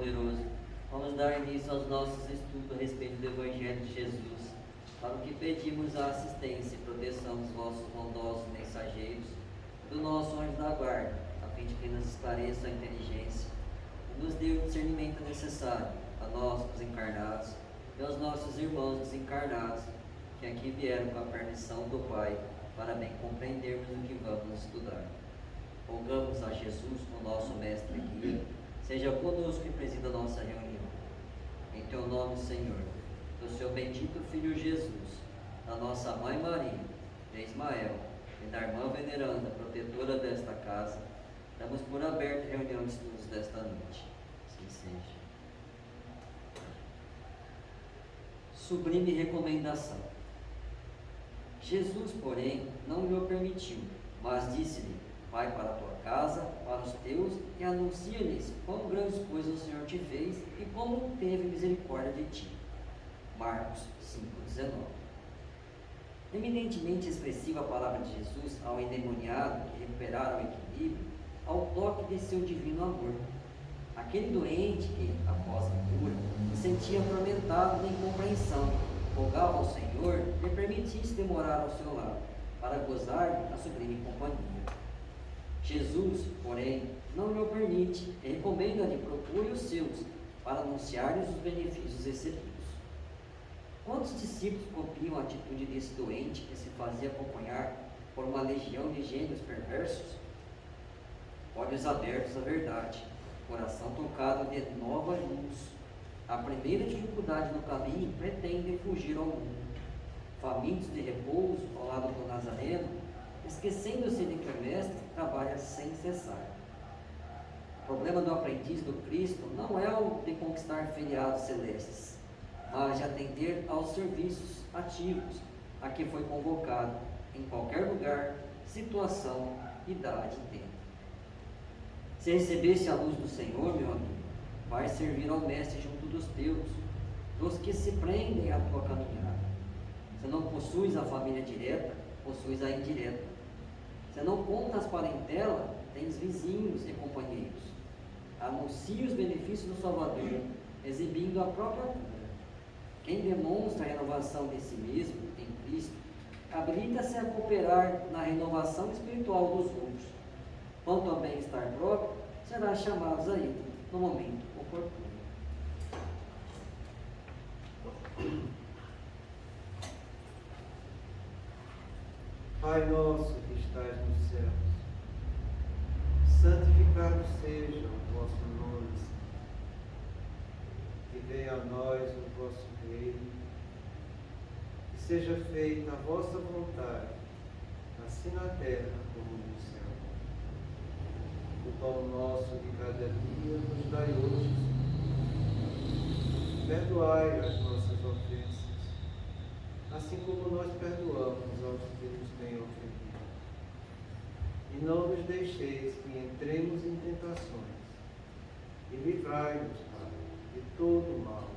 Todo-Poderoso, vamos dar início aos nossos estudos a respeito do Evangelho de Jesus, para o que pedimos a assistência e proteção dos vossos bondosos mensageiros, do nosso anjo da guarda, a fim de que nos esclareça a inteligência e nos dê o discernimento necessário a nós, os encarnados, e aos nossos irmãos desencarnados, que aqui vieram com a permissão do Pai, para bem compreendermos o que vamos estudar. Rogamos a Jesus, o nosso Mestre e Guia, seja conosco e presida a nossa reunião. Em teu nome, Senhor, do seu bendito Filho Jesus, da nossa Mãe Maria, de Ismael, e da irmã veneranda, protetora desta casa, damos por aberta a reunião de estudos desta noite. Assim seja. Sublime recomendação. Jesus, porém, não lhe o permitiu, mas disse-lhe: vai para a tua casa, para os teus, e anuncia-lhes quão grandes coisas o Senhor te fez e como teve misericórdia de ti. Marcos 5,19. Eminentemente expressiva a palavra de Jesus ao endemoniado que recuperara o equilíbrio, ao toque de seu divino amor. Aquele doente que, após a cura, se sentia atormentado na incompreensão, rogava ao Senhor lhe permitisse demorar ao seu lado, para gozar da sublime companhia. Jesus, porém, não lhe o permite e recomenda-lhe procure os seus, para anunciar-lhes os benefícios recebidos. Quantos discípulos copiam a atitude desse doente que se fazia acompanhar por uma legião de gênios perversos? Olhos abertos à verdade, coração tocado de nova luz. A primeira dificuldade no caminho pretende fugir ao mundo. Famintos de repouso ao lado do Nazareno, esquecendo-se de que o Mestre trabalha sem cessar. O problema do aprendiz do Cristo não é o de conquistar feriados celestes, mas de atender aos serviços ativos a que foi convocado, em qualquer lugar, situação, idade e tempo. Se recebesse a luz do Senhor, meu amigo, vai servir ao Mestre junto dos teus, dos que se prendem à tua caminhada. Se não possuis a família direta, possuis a indireta. Se não contas parentela, tens vizinhos e companheiros. Anuncie os benefícios do Salvador, exibindo a própria cura. Quem demonstra a renovação de si mesmo em Cristo, habilita-se a cooperar na renovação espiritual dos outros. Quanto ao bem-estar próprio, será chamados a ele no momento oportuno. Pai nosso que estás nos céus, santificado seja o vosso nome, que venha a nós o vosso reino, que seja feita a vossa vontade, assim na terra como no céu. O pão nosso de cada dia nos dai hoje. Perdoai as nossas ofensas, assim como nós perdoamos aos que nos têm ofendido. E não nos deixeis que entremos em tentações, e livrai-nos, Pai, de todo o mal,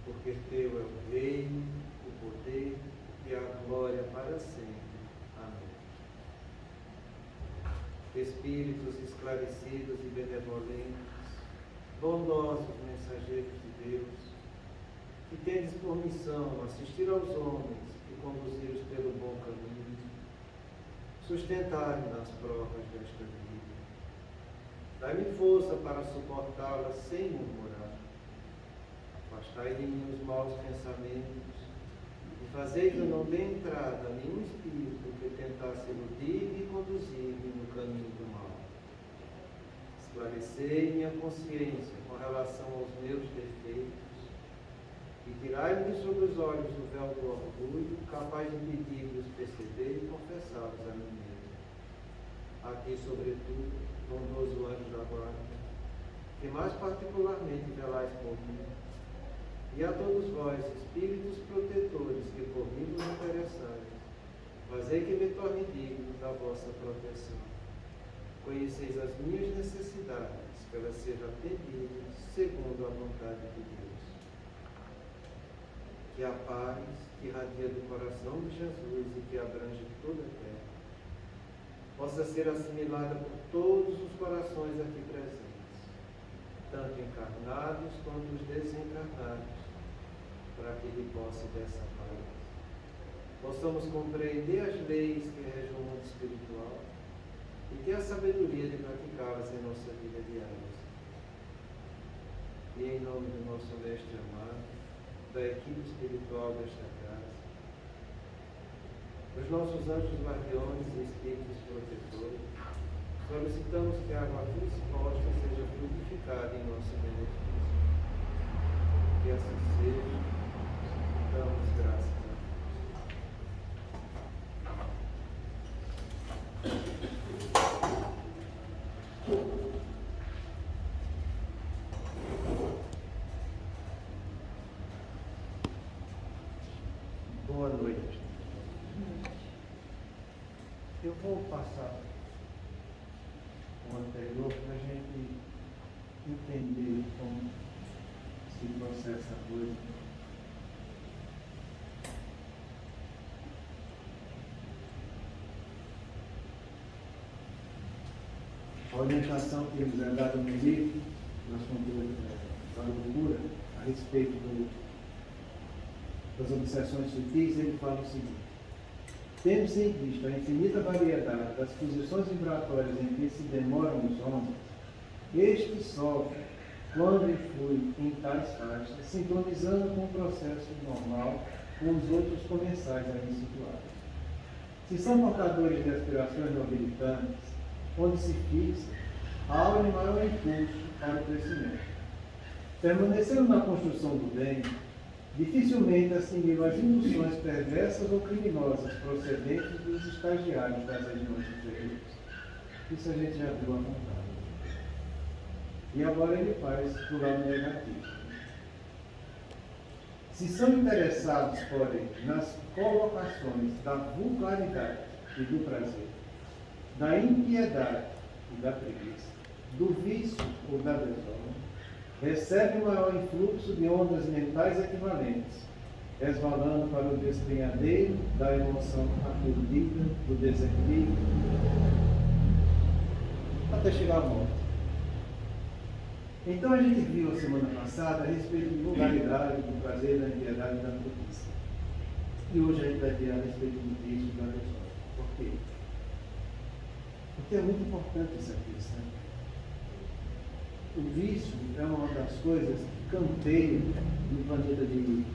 porque teu é o reino, o poder e a glória para sempre. Amém. Espíritos esclarecidos e benevolentes, bondosos mensageiros de Deus, que tendes por missão assistir aos homens e conduzir-os pelo bom caminho, sustentai-me nas provas desta vida. Dai-me força para suportá-las sem murmurar. Afastai de mim os maus pensamentos e fazei que eu não dê entrada a nenhum espírito que tentasse iludir-me e conduzir-me no caminho do mal. Esclarecei minha consciência com relação aos meus defeitos e tirai-me de sobre os olhos o véu do orgulho, capaz de impedir-me os perceber e confessá-los a mim mesmo. Aqui, sobretudo, bondoso anjo da guarda, que mais particularmente velais por mim, e a todos vós, espíritos protetores que por mim vos interessais, fazei que me torne digno da vossa proteção. Conheceis as minhas necessidades, que elas sejam atendidas segundo a vontade de Deus. Que a paz que irradia do coração de Jesus e que abrange toda a terra, possa ser assimilada por todos os corações aqui presentes, tanto encarnados quanto os desencarnados, para que de posse dessa paz possamos compreender as leis que regem o mundo espiritual e ter a sabedoria de praticá-las em nossa vida diária. E em nome do nosso Mestre amado, da equipe espiritual desta casa, dos nossos anjos guardiões e espíritos protetores, solicitamos que a água aqui exposta seja frutificada em nosso benefício. Que assim seja, damos graças a Deus. Boa noite. Eu vou passar o anterior para a gente entender como se processa a coisa. A orientação que eles é dada no livro, nós fomos da loucura, a respeito das obsessões sutis, ele fala o seguinte: tendo em vista a infinita variedade das posições vibratórias em que se demoram os homens, este sofre quando influi em tais faixas, sincronizando com o processo normal com os outros comensais aí situados. Se são portadores de aspirações nobilitantes, onde se fixa, há um maior impulso para o crescimento. Permanecendo na construção do bem, dificilmente assimilam as induções perversas ou criminosas procedentes dos estagiários das regiões inferiores. Isso a gente já viu apontado. E agora ele faz do lado negativo. Se são interessados, porém, nas colocações da vulgaridade e do prazer, da impiedade e da preguiça, do vício ou da desordem, recebe o maior influxo de ondas mentais equivalentes, resvalando para o despenhadeiro da emoção aturdida, do desequilíbrio, até chegar à morte. Então a gente viu a semana passada a respeito de vulgaridade, do prazer, da impiedade e da preguiça. E hoje a gente vai ver a respeito do vício e da desordem. Por quê? Porque é muito importante essa questão. O vício é uma das coisas que canteiam no planeta de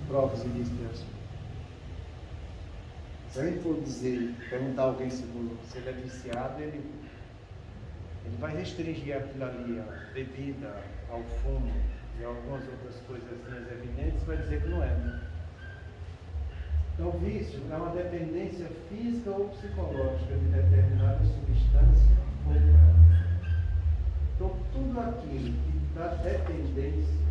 provas e de expiação. Se a gente for perguntar a alguém se ele é viciado, ele vai restringir aquilo ali, a bebida, ao fumo e algumas outras coisinhas evidentes, vai dizer que não é. Né? Então, o vício é uma dependência física ou psicológica de determinada substância ou prática. Então, tudo aquilo que dá dependência,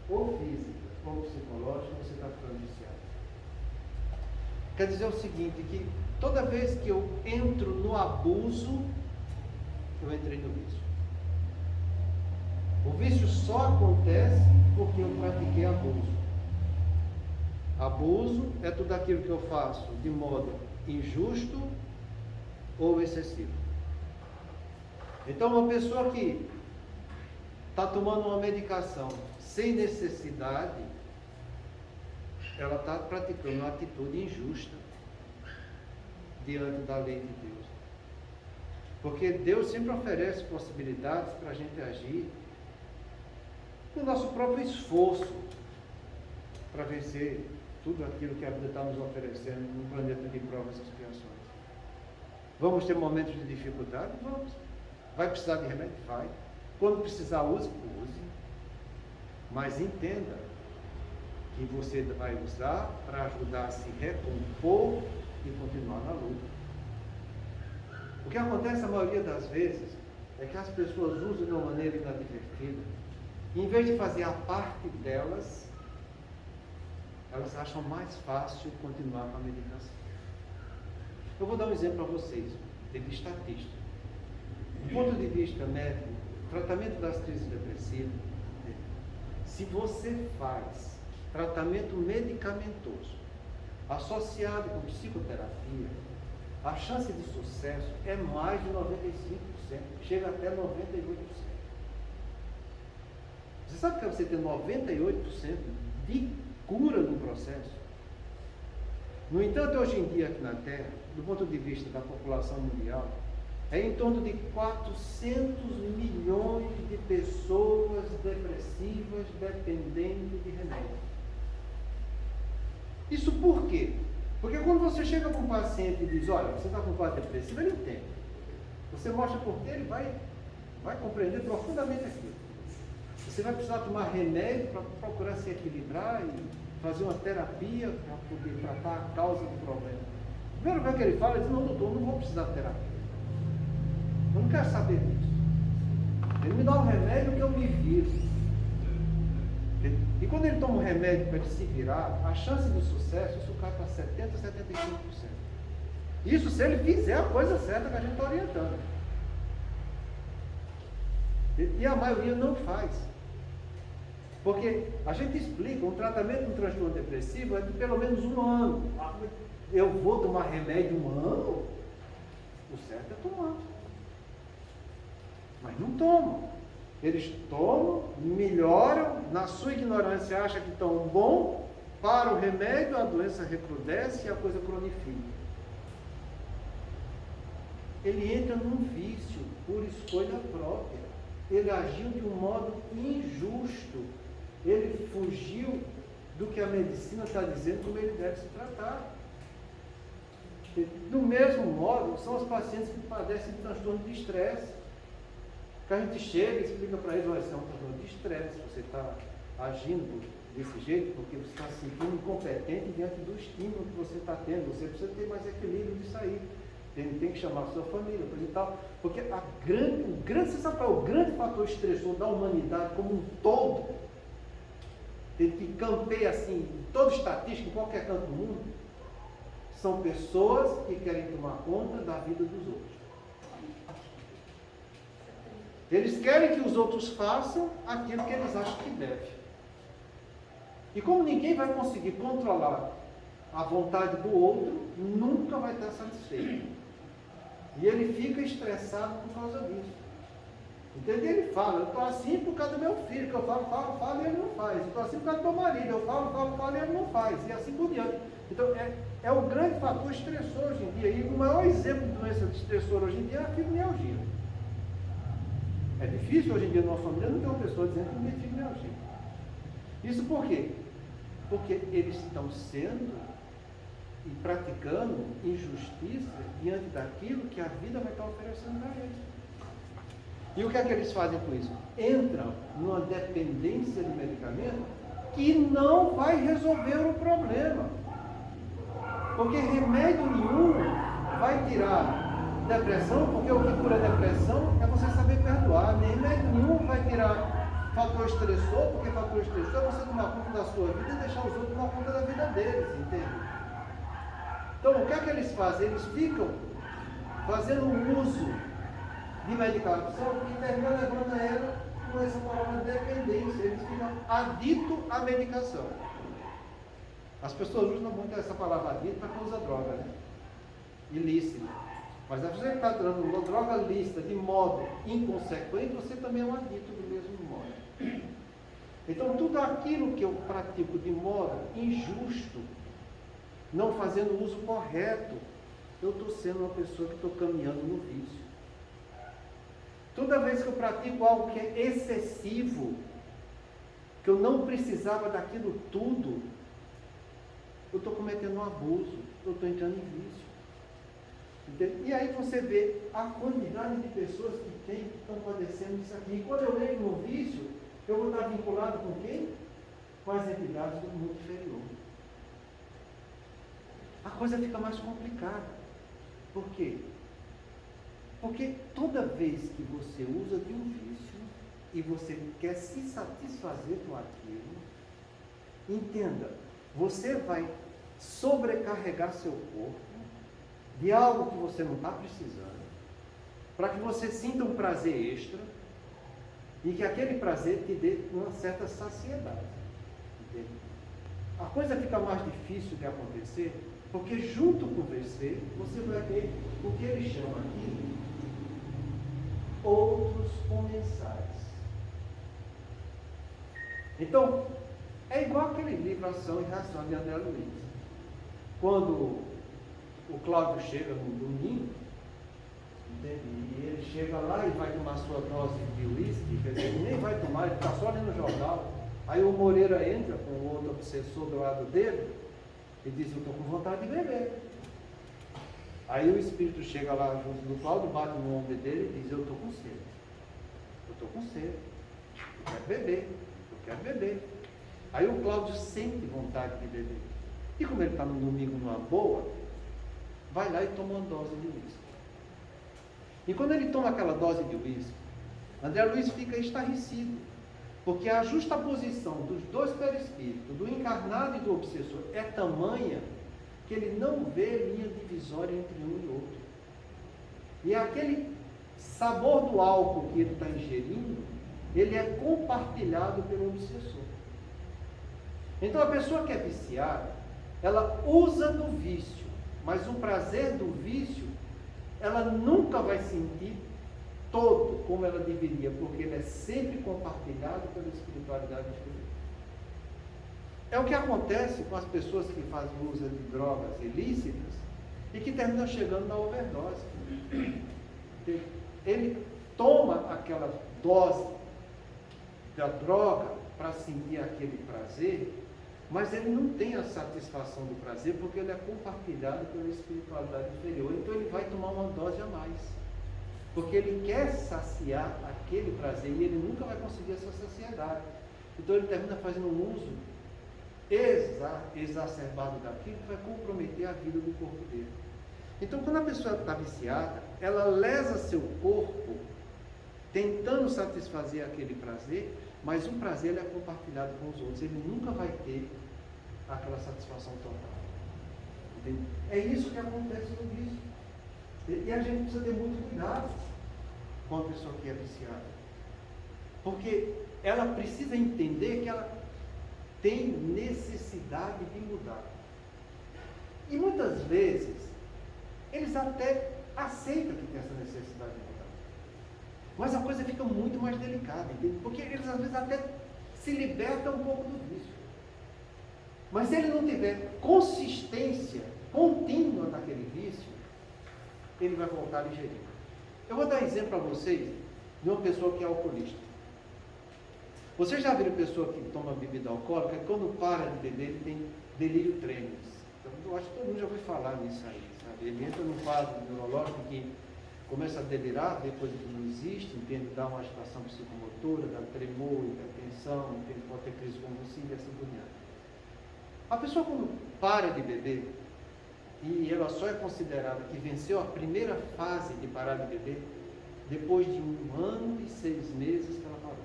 ou física ou psicológica, você está ficando viciado. Quer dizer o seguinte, que toda vez que eu entro no abuso, eu entrei no vício. O vício só acontece porque eu pratiquei abuso. Abuso é tudo aquilo que eu faço de modo injusto ou excessivo. Então, uma pessoa que está tomando uma medicação sem necessidade, ela está praticando uma atitude injusta diante da lei de Deus. Porque Deus sempre oferece possibilidades para a gente agir com o nosso próprio esforço para vencer tudo aquilo que a vida está nos oferecendo no planeta de provas e expiações. Vamos ter momentos de dificuldade? Vamos. Vai precisar de remédio? Vai. Quando precisar, use. Mas entenda que você vai usar para ajudar a se recompor e continuar na luta. O que acontece a maioria das vezes é que as pessoas usam de uma maneira inadvertida. E em vez de fazer a parte delas, elas acham mais fácil continuar com a medicação. Eu vou dar um exemplo para vocês, de estatística. Do ponto de vista médico, o tratamento das crises depressivas, se você faz tratamento medicamentoso associado com psicoterapia, a chance de sucesso é mais de 95%, chega até 98%. Você sabe que você tem 98% de cura no processo? No entanto, hoje em dia aqui na Terra, do ponto de vista da população mundial, é em torno de 400 milhões de pessoas depressivas dependendo de remédio. Isso por quê? Porque quando você chega para um paciente e diz, olha, você está com quadro depressivo, ele entende. Você mostra por quê, ele vai compreender profundamente aquilo. Você vai precisar tomar remédio para procurar se equilibrar e fazer uma terapia para poder tratar a causa do problema. Primeiro coisa que ele fala, ele diz, não, doutor, não vou precisar de terapia. Eu não quero saber disso. Ele me dá um remédio que eu me viro. E quando ele toma um remédio para ele se virar, a chance de sucesso, isso cai para 70%, 75%. Isso se ele fizer a coisa certa que a gente está orientando. E a maioria não faz. Porque a gente explica, um tratamento de um transtorno depressivo é de pelo menos 1 ano. Eu vou tomar remédio 1 ano? O certo é tomar. Mas não tomam. Eles tomam, melhoram, na sua ignorância acham que estão bom, para o remédio, a doença recrudesce e a coisa cronifica. Ele entra num vício por escolha própria. Ele agiu de um modo injusto. Ele fugiu do que a medicina está dizendo como ele deve se tratar. Do mesmo modo, são os pacientes que padecem de transtorno de estresse. Que a gente chega e explica para eles, olha, isso é um transtorno de estresse, você está agindo desse jeito porque você está se sentindo incompetente diante do estímulo que você está tendo. Você precisa ter mais equilíbrio disso aí. Tem que chamar a sua família, coisa e tal. Porque você sabe qual é o grande fator estressor da humanidade como um todo? Que campeia assim, em toda estatística, em qualquer canto do mundo, são pessoas que querem tomar conta da vida dos outros. Eles querem que os outros façam aquilo que eles acham que devem. E como ninguém vai conseguir controlar a vontade do outro, nunca vai estar satisfeito. E ele fica estressado por causa disso. Entende? Ele fala, eu estou assim por causa do meu filho, que eu falo e ele não faz. Eu estou assim por causa do meu marido, eu falo e ele não faz. E assim por diante. Então, é o grande fator estressor hoje em dia. E o maior exemplo de doença de estressor hoje em dia é a fibromialgia. É difícil hoje em dia na nossa família não ter uma pessoa dizendo que não tem fibromialgia. Isso por quê? Porque eles estão sendo e praticando injustiça diante daquilo que a vida vai estar oferecendo para eles. E o que é que eles fazem com isso? Entram numa dependência de medicamento que não vai resolver o problema. Porque remédio nenhum vai tirar depressão, porque o que cura a depressão é você saber perdoar. Nem remédio nenhum vai tirar fator estressor, porque fator estressor é você tomar conta da sua vida e deixar os outros tomar conta da vida deles, entende? Então, o que é que eles fazem? Eles ficam fazendo uso de medicação que termina levando a ela com essa palavra dependência. Eles ficam aditos à medicação. As pessoas usam muito essa palavra adito para quem usa droga, né? Ilícita. Mas se você está dando uma droga lícita de modo inconsequente, você também é um adito do mesmo modo. Então, tudo aquilo que eu pratico de modo injusto, não fazendo uso correto, eu estou sendo uma pessoa que estou caminhando no vício. Toda vez que eu pratico algo que é excessivo, que eu não precisava daquilo tudo, eu estou cometendo um abuso, eu estou entrando em vício. Entende? E aí você vê a quantidade de pessoas que estão padecendo isso aqui. E quando eu entro no vício, eu vou estar vinculado com quem? Com as entidades do mundo inferior. A coisa fica mais complicada. Por quê? Porque toda vez que você usa de um vício e você quer se satisfazer com aquilo, entenda, você vai sobrecarregar seu corpo de algo que você não está precisando, para que você sinta um prazer extra e que aquele prazer te dê uma certa saciedade. Entende? A coisa fica mais difícil de acontecer, porque junto com você vai ter o que ele chama aqui outros comensais. Então, é igual aquele livro Ação e Reação de André Luiz. Quando o Cláudio chega no domingo, entende? E ele chega lá e vai tomar sua dose de uísque, quer dizer, ele nem vai tomar, ele está só lendo o jornal. Aí o Moreira entra com o outro obsessor do lado dele e diz: eu estou com vontade de beber. Aí o espírito chega lá junto do Cláudio, bate no ombro dele e diz: eu estou com sede. Eu estou com sede. Eu quero beber. Eu quero beber. Aí o Cláudio sente vontade de beber. E como ele está no domingo numa boa, vai lá e toma uma dose de uísque. E quando ele toma aquela dose de uísque, André Luiz fica estarrecido, porque a justaposição dos dois perispíritos, do encarnado e do obsessor, é tamanha que ele não vê linha divisória entre um e outro. E aquele sabor do álcool que ele está ingerindo, ele é compartilhado pelo obsessor. Então a pessoa que é viciada, ela usa do vício, mas o prazer do vício, ela nunca vai sentir todo como ela deveria, porque ele é sempre compartilhado pela espiritualidade espiritual. É o que acontece com as pessoas que fazem uso de drogas ilícitas e que terminam chegando na overdose. Ele toma aquela dose da droga para sentir aquele prazer, mas ele não tem a satisfação do prazer porque ele é compartilhado pela espiritualidade inferior. Então ele vai tomar uma dose a mais, porque ele quer saciar aquele prazer e ele nunca vai conseguir essa saciedade. Então ele termina fazendo um uso exacerbado daquilo que vai comprometer a vida do corpo dele. Então quando a pessoa está viciada, ela lesa seu corpo tentando satisfazer aquele prazer, mas o prazer ele é compartilhado com os outros, ele nunca vai ter aquela satisfação total. Entende? É isso que acontece no vício. E a gente precisa ter muito cuidado com a pessoa que é viciada, porque ela precisa entender que ela tem necessidade de mudar. E muitas vezes eles até aceitam que tem essa necessidade de mudar, mas a coisa fica muito mais delicada, entende? Porque eles às vezes até se libertam um pouco do vício, mas se ele não tiver consistência contínua naquele vício, ele vai voltar a ingerir. Eu vou dar exemplo para vocês de uma pessoa que é alcoolista. Vocês já viram pessoa que toma bebida alcoólica e quando para de beber ele tem delírio tremens? Então, eu acho que todo mundo já ouviu falar nisso aí, sabe? Ele entra num quadro neurológico que começa a delirar, vê coisa que não existe, entende? Dá uma agitação psicomotora, dá tremor, hipertensão, entende? Pode ter crise convulsiva e assim por diante. A pessoa quando para de beber, e ela só é considerada que venceu a primeira fase de parar de beber, depois de 1 ano e 6 meses que ela parou.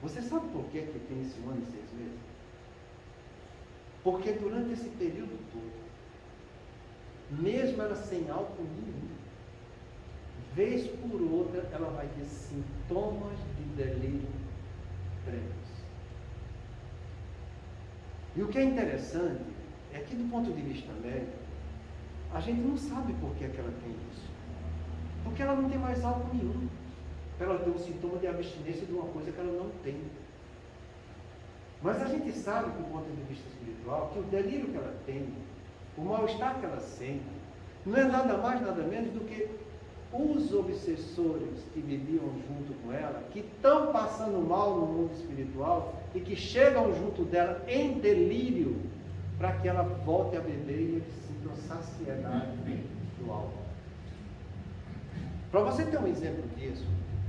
Você sabe por que tem esse 1 ano e 6 meses? Porque durante esse período todo, mesmo ela sem álcool nenhum, vez por outra, ela vai ter sintomas de delírio tremens. E o que é interessante é que, do ponto de vista médico, a gente não sabe por que ela tem isso. Porque ela não tem mais álcool nenhum. Ela tem um sintoma de abstinência de uma coisa que ela não tem. Mas a gente sabe, do ponto de vista espiritual, que o delírio que ela tem, o mal-estar que ela sente, não é nada mais, nada menos do que os obsessores que viviam junto com ela, que estão passando mal no mundo espiritual e que chegam junto dela em delírio para que ela volte a beber e eles sintam saciedade do álcool. Para você ter um exemplo disso,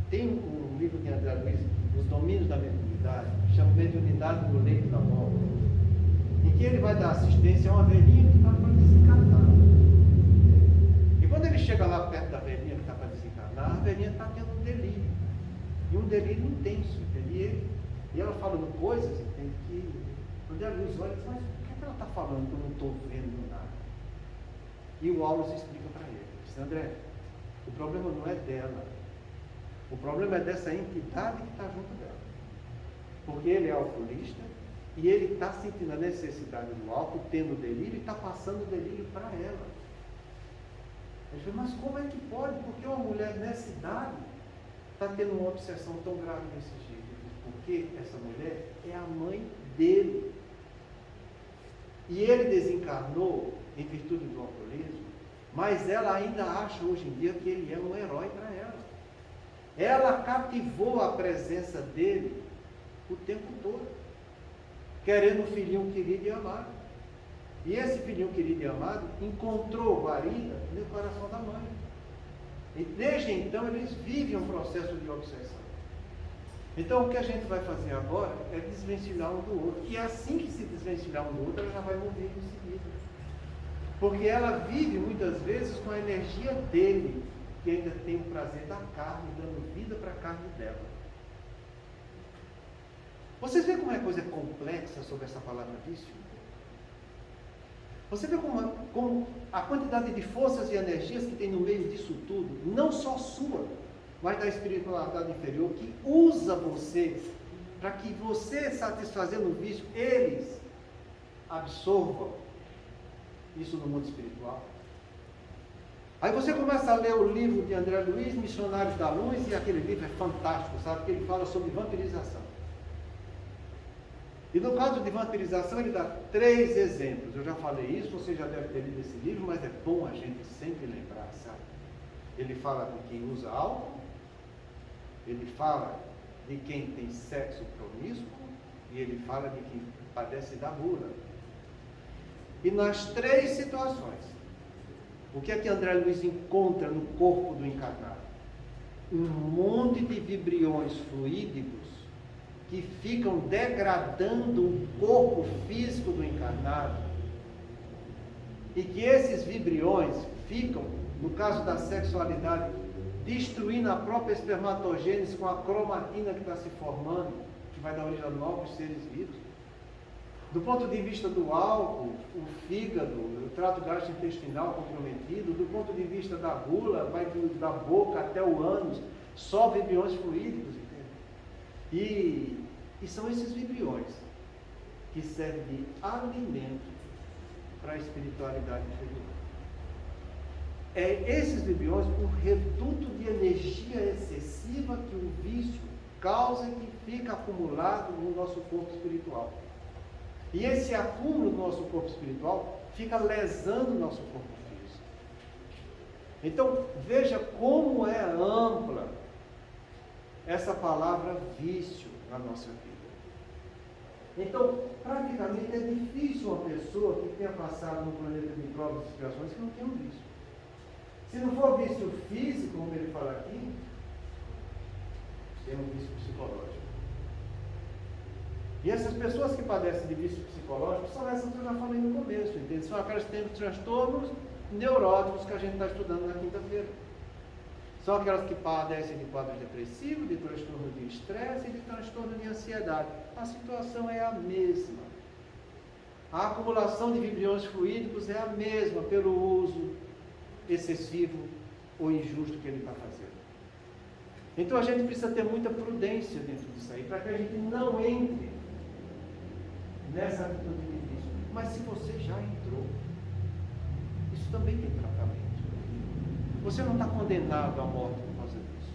tem um livro de André Luiz, Os Domínios da Mediunidade, chama Mediunidade no Leito da Morte, em que ele vai dar assistência a uma velhinha que está para desencarnar. E quando ele chega lá perto da velhinha que está para desencarnar, a velhinha está tendo um delírio. E um delírio intenso, entende? E ela falando coisas, entende? Que André Luiz olha e diz, mas o que ela está falando que eu não estou vendo nada? E o Aulos explica para ele. Diz, André, o problema não é dela. O problema é dessa entidade que está junto dela. Porque ele é alcoolista e ele está sentindo a necessidade do álcool, tendo delírio e está passando o delírio para ela. Ele falou, mas como é que pode? Porque uma mulher nessa idade está tendo uma obsessão tão grave desse jeito. Porque porque essa mulher é a mãe dele. E ele desencarnou em virtude do alcoolismo, mas ela ainda acha hoje em dia que ele é um herói para ela. Ela cativou a presença dele o tempo todo, querendo um filhinho querido e amado. E esse filhinho querido e amado encontrou guarida no coração da mãe. E desde então eles vivem um processo de obsessão. Então o que a gente vai fazer agora é desvencilhar um do outro. E assim que se desvencilhar um do outro, ela já vai morrer em seguida. Porque ela vive muitas vezes com a energia dele, que ainda tem o prazer da carne, dando vida para a carne dela. Vocês veem como é coisa complexa sobre essa palavra vício? Você vê como a quantidade de forças e energias que tem no meio disso tudo, não só sua, mas da espiritualidade inferior, que usa você, para que você, satisfazendo o vício, eles absorvam isso no mundo espiritual. Aí você começa a ler o livro de André Luiz, Missionários da Luz, e aquele livro é fantástico, sabe? Porque ele fala sobre vampirização. E no caso de vampirização, ele dá 3 exemplos. Eu já falei isso, você já deve ter lido esse livro, mas é bom a gente sempre lembrar, sabe? Ele fala de quem usa álcool, ele fala de quem tem sexo promíscuo, e ele fala de quem padece da gula. E nas 3 situações, o que é que André Luiz encontra no corpo do encarnado? Um monte de vibriões fluídicos que ficam degradando o corpo físico do encarnado, e que esses vibriões ficam, no caso da sexualidade, destruindo a própria espermatogênese com a cromatina que está se formando, que vai dar origem a novos seres vivos. Do ponto de vista do álcool, o fígado, o trato gastrointestinal comprometido. Do ponto de vista da gula, vai da boca até o ânus, só vibriões fluídicos, entende? E são esses vibriões que servem de alimento para a espiritualidade inferior. É esses vibriões o reduto de energia excessiva que o vício causa e que fica acumulado no nosso corpo espiritual. E esse acúmulo do nosso corpo espiritual fica lesando o nosso corpo físico. Então, veja como é ampla essa palavra vício na nossa vida. Então, praticamente é difícil uma pessoa que tenha passado no planeta de provas e expiações que não tenha um vício. Se não for vício físico, como ele fala aqui, tem um vício psicológico. E essas pessoas que padecem de vício psicológico são essas que eu já falei no começo, entende? São aquelas que têm transtornos neuróticos que a gente está estudando na quinta-feira. São aquelas que padecem de quadros depressivos, de transtorno de estresse e de transtorno de ansiedade. A situação é a mesma. A acumulação de vibriões fluídicos é a mesma pelo uso excessivo ou injusto que ele está fazendo. Então a gente precisa ter muita prudência dentro disso aí, para que a gente não entre nessa atitude de vício. Mas se você já entrou, isso também tem tratamento. Você não está condenado à morte por causa disso.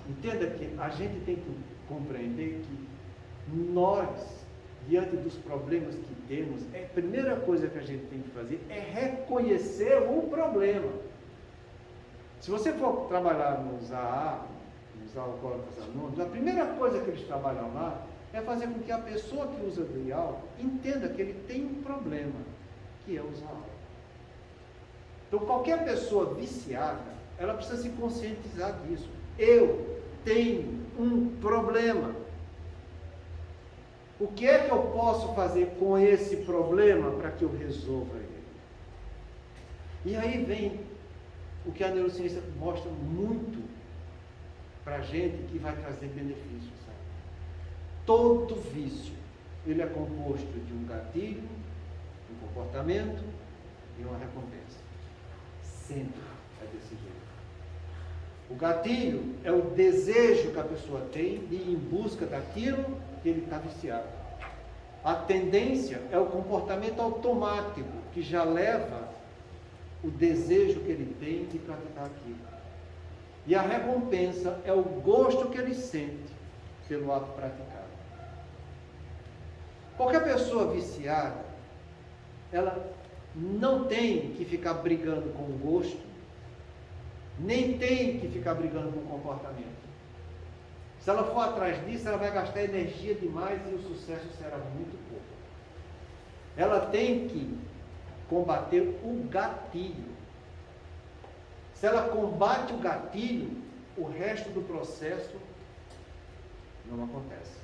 Entenda que a gente tem que compreender que nós, diante dos problemas que temos, a primeira coisa que a gente tem que fazer é reconhecer o problema. Se você for trabalhar nos AA, nos Alcoólatras Anônimos, a primeira coisa que eles trabalham lá é fazer com que a pessoa que usa de álcool entenda que ele tem um problema, que é usar álcool. Então, qualquer pessoa viciada, ela precisa se conscientizar disso. Eu tenho um problema. O que é que eu posso fazer com esse problema para que eu resolva ele? E aí vem o que a neurociência mostra muito para a gente, que vai trazer benefícios. Sabe? Todo vício, ele é composto de um gatilho, um comportamento e uma recompensa. Sempre é desse jeito. O gatilho é o desejo que a pessoa tem de ir em busca daquilo que ele está viciado. A tendência é o comportamento automático que já leva o desejo que ele tem de praticar aquilo. E a recompensa é o gosto que ele sente pelo ato praticado. Qualquer pessoa viciada, ela não tem que ficar brigando com o gosto, nem tem que ficar brigando com o comportamento. Se ela for atrás disso, ela vai gastar energia demais e o sucesso será muito pouco. Ela tem que combater o gatilho. Se ela combate o gatilho, o resto do processo não acontece.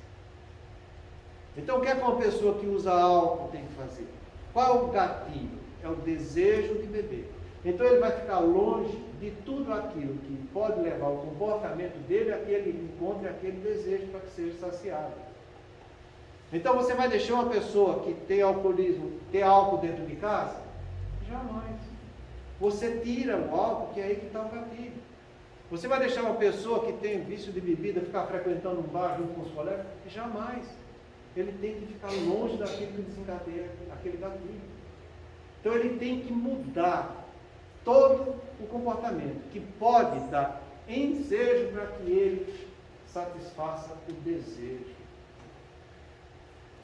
Então, o que é que uma pessoa que usa álcool tem que fazer? Qual é o gatilho? É o desejo de beber. Então, ele vai ficar longe de tudo aquilo que pode levar o comportamento dele a que ele encontre aquele desejo para que seja saciado. Então, você vai deixar uma pessoa que tem alcoolismo ter álcool dentro de casa? Jamais. Você tira o álcool, que é aí que está o gatilho. Você vai deixar uma pessoa que tem vício de bebida ficar frequentando um bar junto com os colegas? Jamais. Ele tem que ficar longe daquilo que desencadeia aquele gatilho. Então ele tem que mudar todo o comportamento que pode dar ensejo para que ele satisfaça o desejo.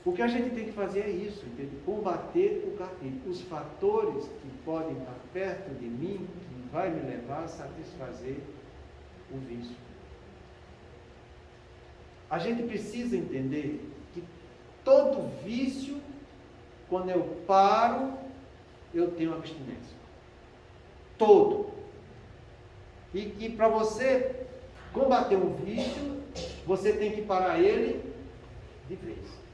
O que a gente tem que fazer é isso, entende? Combater o gatilho. Os fatores que podem estar perto de mim, que vai me levar a satisfazer o vício. A gente precisa entender que todo vício, quando eu paro, eu tenho abstinência. Todo. E que para você combater um vício, você tem que parar ele de vez.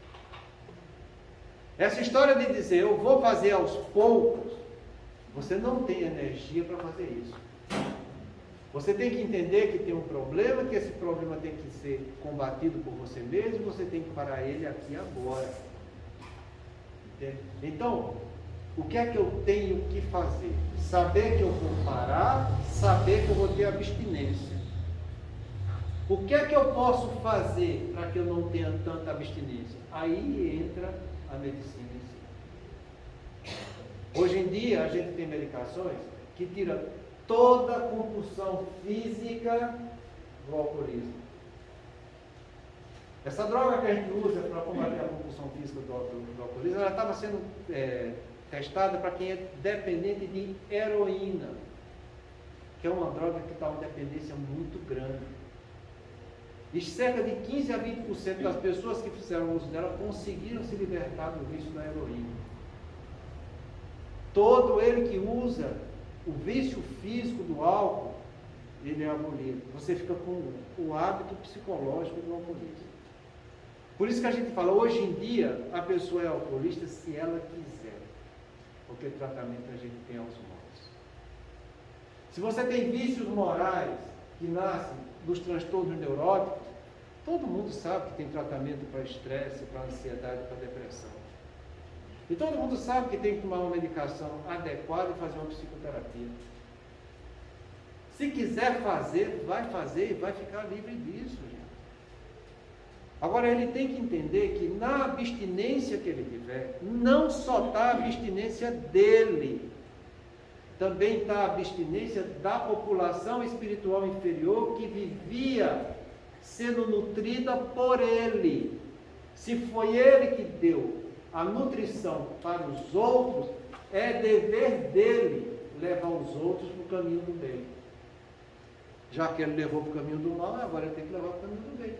Essa história de dizer, eu vou fazer aos poucos, você não tem energia para fazer isso. Você tem que entender que tem um problema, que esse problema tem que ser combatido por você mesmo, você tem que parar ele aqui agora. Entende? Então, o que é que eu tenho que fazer? Saber que eu vou parar, saber que eu vou ter abstinência. O que é que eu posso fazer para que eu não tenha tanta abstinência? Aí entra a medicina em si. Hoje em dia a gente tem medicações que tiram toda a compulsão física do alcoolismo. Essa droga que a gente usa para combater a compulsão física do alcoolismo, ela estava sendo testada para quem é dependente de heroína, que é uma droga que dá uma dependência muito grande. E cerca de 15 a 20% das pessoas que fizeram uso dela conseguiram se libertar do vício da heroína. Todo ele que usa o vício físico do álcool, ele é abolido. Você fica com o hábito psicológico do alcoolismo. Por isso que a gente fala, hoje em dia, a pessoa é alcoolista se ela quiser. Porque tratamento a gente tem aos montes. Se você tem vícios morais que nascem dos transtornos neuróticos, todo mundo sabe que tem tratamento para estresse, para ansiedade, para depressão. E todo mundo sabe que tem que tomar uma medicação adequada e fazer uma psicoterapia. Se quiser fazer, vai fazer e vai ficar livre disso, gente. Agora ele tem que entender que na abstinência que ele tiver, não só está a abstinência dele, também está a abstinência da população espiritual inferior que vivia sendo nutrida por ele. Se foi ele que deu a nutrição para os outros, é dever dele levar os outros para o caminho do bem. Já que ele levou para o caminho do mal, agora ele tem que levar para o caminho do bem.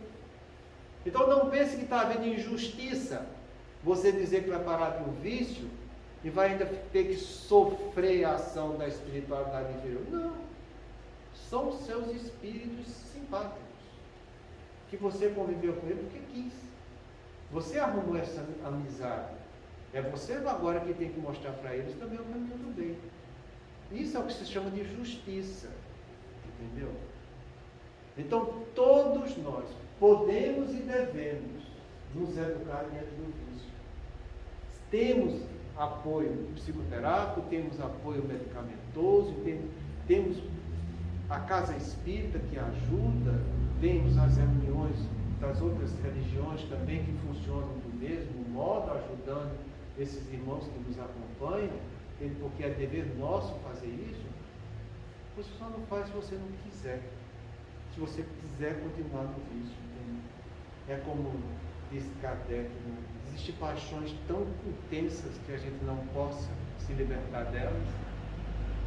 Então não pense que está havendo injustiça você dizer que vai parar de um vício e vai ainda ter que sofrer a ação da espiritualidade inferior. Não. São seus espíritos simpáticos, que você conviveu com ele porque quis. Você arrumou essa amizade. É você agora que tem que mostrar para eles também o caminho do bem. Isso é o que se chama de justiça. Entendeu? Então, todos nós podemos e devemos nos educar diante do vício. Temos apoio psicoterápico, temos apoio medicamentoso, temos a casa espírita que ajuda, temos as reuniões das outras religiões também que funcionam do mesmo modo, ajudando esses irmãos que nos acompanham, porque é dever nosso fazer isso. Você só não faz se você não quiser. Se você quiser continuar no vício. Entende? é como diz Kardec, né? Existem paixões tão intensas que a gente não possa se libertar delas?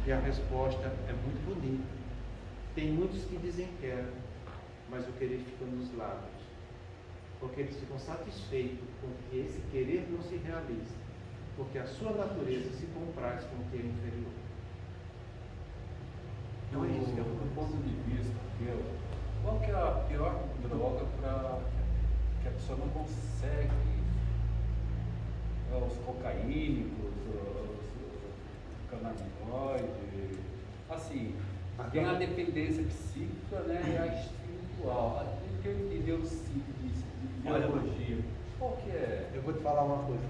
E a resposta é muito bonita. Tem muitos que dizem quero, mas o querer fica nos lábios, porque eles ficam satisfeitos com que esse querer não se realize, porque a sua natureza se compraz com o que é inferior. Então é isso. Do ponto de vista teu, qual que é a pior droga para que a pessoa não consegue? Os cocaínicos, os canabinoides, assim, tem a dependência psíquica, né, e a espiritual. O que eu entendi o ciclo de biologia? Qual que é? Eu vou te falar uma coisa.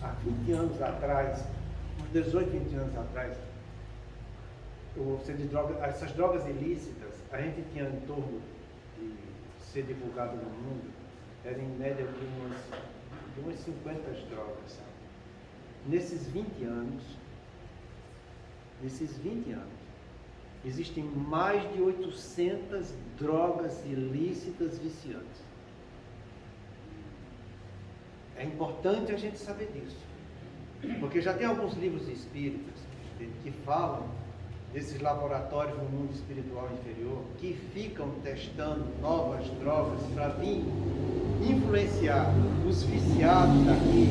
Há 20 anos atrás, uns 18, 20 anos atrás, essas drogas ilícitas, a gente tinha em torno de ser divulgado no mundo, era em média de umas 50 drogas. Sabe? Nesses 20 anos, existem mais de 800 drogas ilícitas viciantes. É importante a gente saber disso, porque já tem alguns livros espíritas que falam desses laboratórios no mundo espiritual inferior que ficam testando novas drogas para vir influenciar os viciados daqui,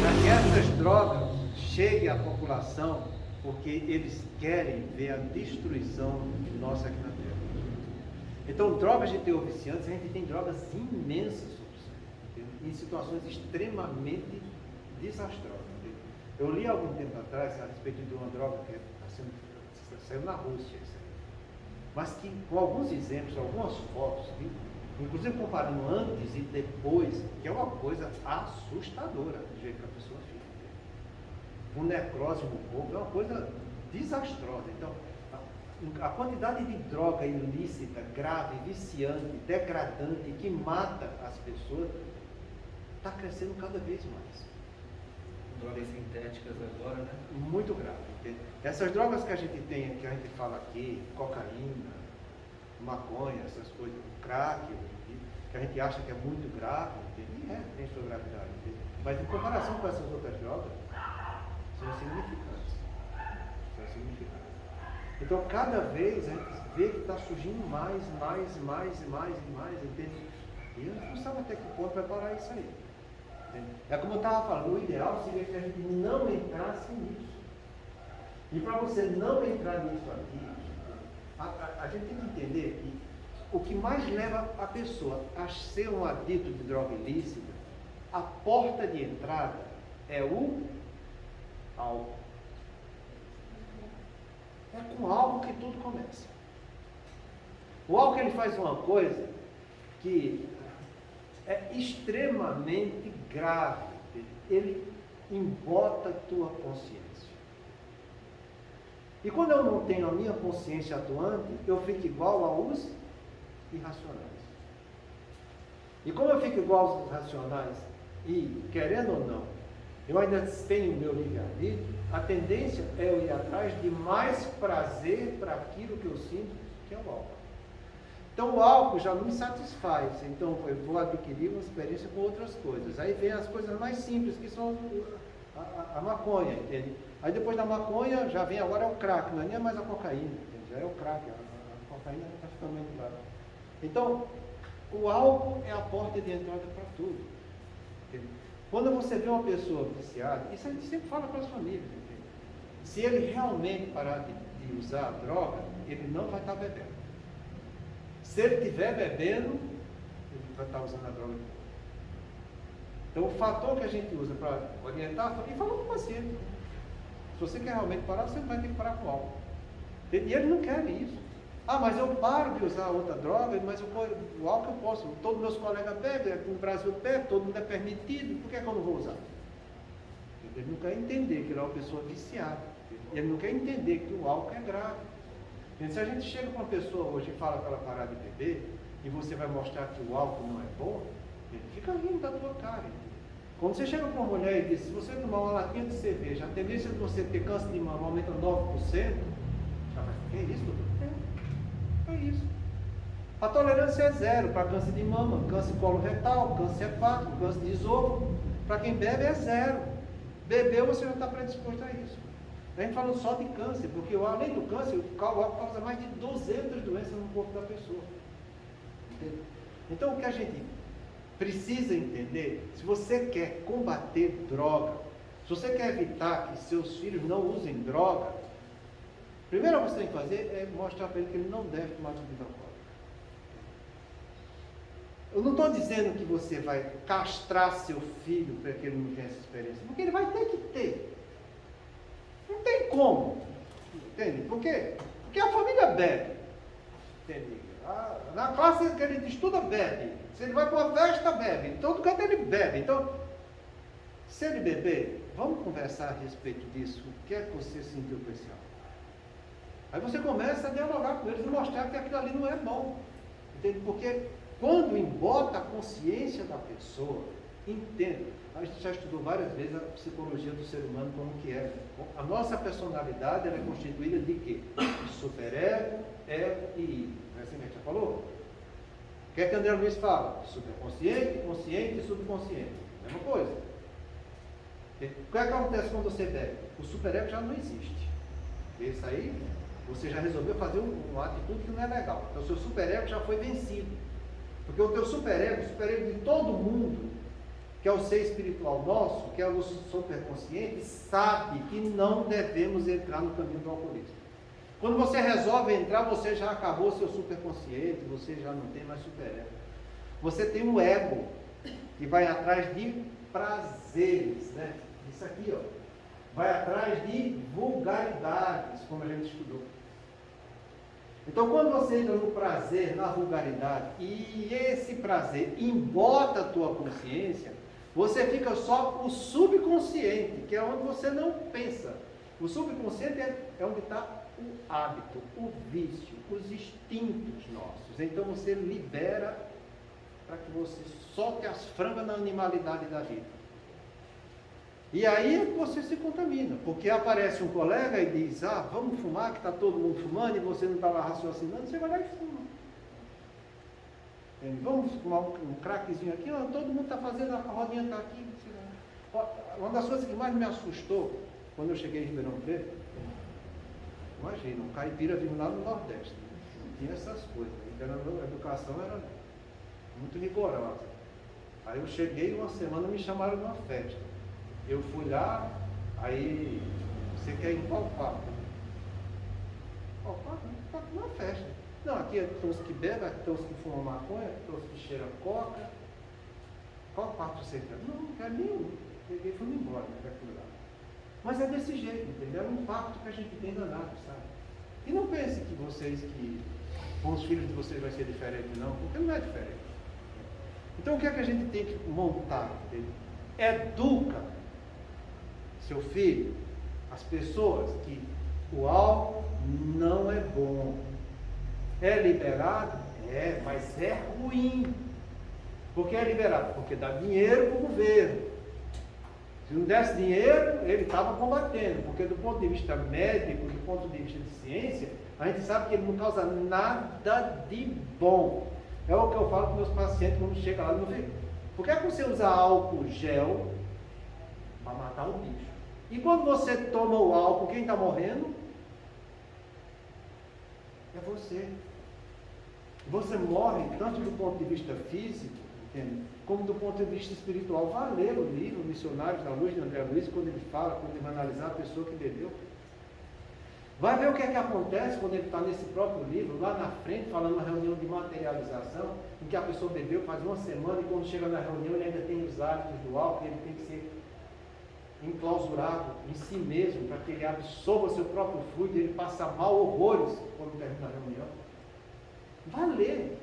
para que essas drogas cheguem à população, porque eles querem ver a destruição de nós aqui na Terra. Então, drogas de teor viciantes, a gente tem drogas imensas em situações extremamente desastrosas. Eu li há algum tempo atrás a respeito de uma droga que saiu na Rússia, mas que com alguns exemplos, algumas fotos, inclusive comparando antes e depois, que é uma coisa assustadora do jeito que a pessoa fica. Com necrose no corpo é uma coisa desastrosa. Então, a quantidade de droga ilícita, grave, viciante, degradante, que mata as pessoas, está crescendo cada vez mais. Drogas sintéticas agora, né? Muito grave. Entende? Essas drogas que a gente tem, que a gente fala aqui, cocaína, maconha, essas coisas, crack, que a gente acha que é muito grave, entende? E tem sua gravidade. Entende? Mas em comparação com essas outras drogas, são insignificantes. Então, cada vez a gente vê que está surgindo mais, entende? E eu não sabe até que ponto vai parar isso aí. É como eu estava falando, o ideal seria que a gente não entrasse nisso. E para você não entrar nisso aqui, a gente tem que entender que o que mais leva a pessoa a ser um adicto de droga ilícita, a porta de entrada é o álcool. É com álcool que tudo começa. O álcool ele faz uma coisa que é extremamente grave. Ele embota a tua consciência. E quando eu não tenho a minha consciência atuante, eu fico igual aos irracionais. E como eu fico igual aos irracionais, e querendo ou não, eu ainda tenho o meu livre-arbítrio, a tendência é eu ir atrás de mais prazer para aquilo que eu sinto, que é o álcool. Então o álcool já não me satisfaz, então eu vou adquirir uma experiência com outras coisas. Aí vem as coisas mais simples, que são a maconha, entende? Aí depois da maconha já vem agora o crack, não é nem mais a cocaína, entende? Já é o crack, a cocaína está ficando muito clara. Então, o álcool é a porta de entrada para tudo. Entende? Quando você vê uma pessoa viciada, isso a gente sempre fala para as famílias, entende? Se ele realmente parar de usar a droga, ele não vai estar bebendo. Se ele estiver bebendo, ele vai estar usando a droga de novo. Então, o fator que a gente usa para orientar, e fala com o paciente. Se você quer realmente parar, você vai ter que parar com o álcool. E ele não quer isso. Ah, mas eu paro de usar outra droga, mas o álcool eu posso. Todos meus colegas bebem, aqui no Brasil bebe, todo mundo é permitido, por que eu não vou usar? Ele não quer entender que ele é uma pessoa viciada. Ele não quer entender que o álcool é grave. Se a gente chega com uma pessoa hoje e fala para ela parar de beber, e você vai mostrar que o álcool não é bom, ele fica rindo da tua cara. Quando você chega para uma mulher e diz, se você tomar uma latinha de cerveja, a tendência de você ter câncer de mama aumenta 9%, ela vai, é isso, doutor? É isso. A tolerância é 0 para câncer de mama, câncer coloretal, câncer hepático, câncer de esôfago. Para quem bebe é 0. Bebeu, você já está predisposto a isso. A gente falando só de câncer, porque além do câncer, o álcool causa mais de 200 doenças no corpo da pessoa. Entendeu? Então o que a gente precisa entender, se você quer combater droga, se você quer evitar que seus filhos não usem droga, primeiro que você tem que fazer é mostrar para ele que ele não deve tomar bebida alcoólica. Eu não estou dizendo que você vai castrar seu filho para que ele não tenha essa experiência, porque ele vai ter que ter. Não tem como. Entende? Por quê? Porque a família bebe. Entende? Na classe que ele estuda, bebe. Se ele vai para uma festa, bebe. Em todo canto ele bebe. Então, se ele beber, vamos conversar a respeito disso. O que é que você sentiu com esse álcool? Aí você começa a dialogar com eles e mostrar que aquilo ali não é bom. Entende? Porque quando embota a consciência da pessoa, entenda, a gente já estudou várias vezes a psicologia do ser humano como que é. A nossa personalidade ela é constituída de quê? De superego, ego e id. Não é assim que a gente já falou? O que é que André Luiz fala? Superconsciente, consciente e subconsciente. Mesma coisa. O que é que acontece quando você bebe? O superego já não existe. Isso aí, você já resolveu fazer uma atitude que não é legal. Então o seu superego já foi vencido. Porque o teu superego, o superego de todo mundo, que é o ser espiritual nosso, que é o superconsciente, sabe que não devemos entrar no caminho do alcoolismo. Quando você resolve entrar, você já acabou seu superconsciente, você já não tem mais superego. Você tem um ego que vai atrás de prazeres, né? Isso aqui, ó. Vai atrás de vulgaridades, como a gente estudou. Então, quando você entra no prazer, na vulgaridade, e esse prazer embota a tua consciência, você fica só o subconsciente, que é onde você não pensa. O subconsciente é onde está o hábito, o vício, os instintos nossos. Então, você libera para que você solte as frangas na animalidade da vida. E aí você se contamina, porque aparece um colega e diz, vamos fumar, que está todo mundo fumando, e você não está lá raciocinando, você vai lá e fuma. Vamos fumar um craquezinho aqui, todo mundo está fazendo, a rodinha está aqui. Uma das coisas que mais me assustou, quando eu cheguei em Ribeirão Preto, imagina, um caipira vindo lá no Nordeste, não tinha essas coisas, então a educação era muito rigorosa. Aí eu cheguei, uma semana me chamaram numa festa. Eu fui lá, aí você quer ir em qual quarto? Qual quarto? Está numa festa. Não, aqui tem os que bebem, aqui tem os que fumam maconha, aqui tem os que cheiram coca. Qual quarto você quer? Não quero nenhum. Peguei e fui embora, não quero lá. Mas é desse jeito, entendeu? É um impacto que a gente tem danado, sabe? E não pense que vocês, que com os filhos de vocês vai ser diferente, não, porque não é diferente. Então o que é que a gente tem que montar? Entendeu? Educa seu filho, as pessoas, que o álcool não é bom. É liberado? É, mas é ruim. Por que é liberado? Porque dá dinheiro para o governo. Se não desse dinheiro, ele estava combatendo, porque do ponto de vista médico, do ponto de vista de ciência, a gente sabe que ele não causa nada de bom. É o que eu falo para meus pacientes quando chega lá no meu filho. Por que é que você usa álcool gel para matar o bicho? E quando você toma o álcool, quem está morrendo? É você. Você morre tanto do ponto de vista físico, entende? Como do ponto de vista espiritual. Vá ler o livro Missionários da Luz de André Luiz, quando ele fala, quando ele vai analisar a pessoa que bebeu. Vai ver o que é que acontece quando ele está nesse próprio livro, lá na frente, falando uma reunião de materialização, em que a pessoa bebeu faz uma semana e quando chega na reunião ele ainda tem os hábitos do álcool, ele tem que ser enclausurado em si mesmo, para que ele absorva seu próprio fluido, ele passa mal horrores quando termina a reunião. Vai ler.